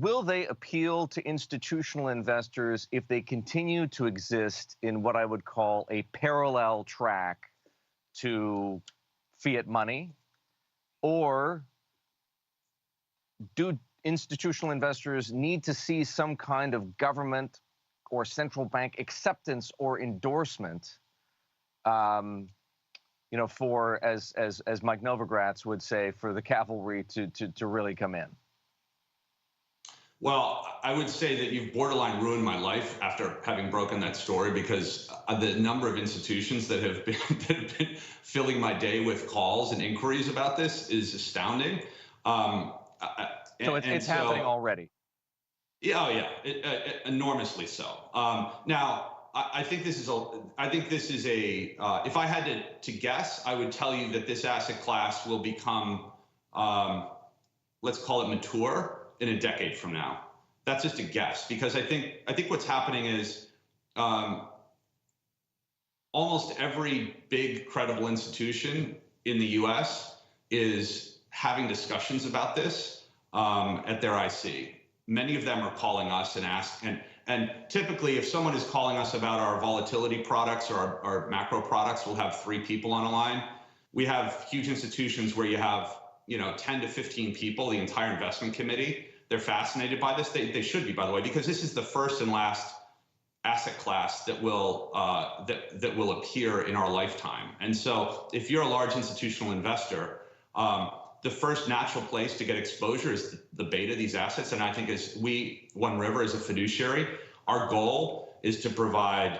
will they appeal to institutional investors if they continue to exist in what I would call a parallel track to fiat money? Or do institutional investors need to see some kind of government or central bank acceptance or endorsement, for, as Mike Novogratz would say, for the cavalry to really come in? Well, I would say that you've borderline ruined my life after having broken that story, because the number of institutions that have been filling my day with calls and inquiries about this is astounding. So it's happening already. Yeah, oh yeah, enormously so. Now, I think this is a. If I had to guess, I would tell you that this asset class will become, let's call it mature, in a decade from now. That's just a guess, because I think what's happening is almost every big credible institution in the U.S. is having discussions about this at their IC. Many of them are calling us and and typically if someone is calling us about our volatility products or our macro products, we'll have 3 people on a line. We have huge institutions where you have 10 to 15 people, the entire investment committee. They're fascinated by this. They should be, by the way, because this is the first and last asset class that will that will appear in our lifetime. And so if you're a large institutional investor, the first natural place to get exposure is the beta of these assets. And I think as One River, as a fiduciary, our goal is to provide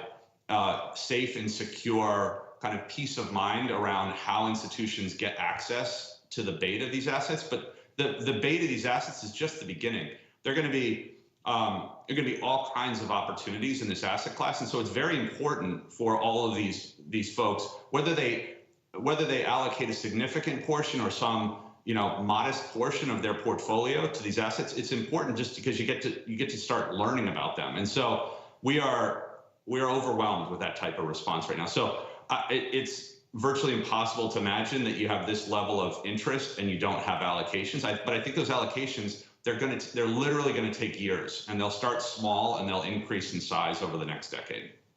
safe and secure kind of peace of mind around how institutions get access to the beta of these assets. But the beta of these assets is just the beginning. They're going to be all kinds of opportunities in this asset class, and so it's very important for all of these folks, whether they allocate a significant portion or some modest portion of their portfolio to these assets. It's important just because you get to start learning about them, and so we are overwhelmed with that type of response right now. So it's virtually impossible to imagine that you have this level of interest and you don't have allocations. But I think those allocations, they're literally going to take years, and they'll start small and they'll increase in size over the next decade.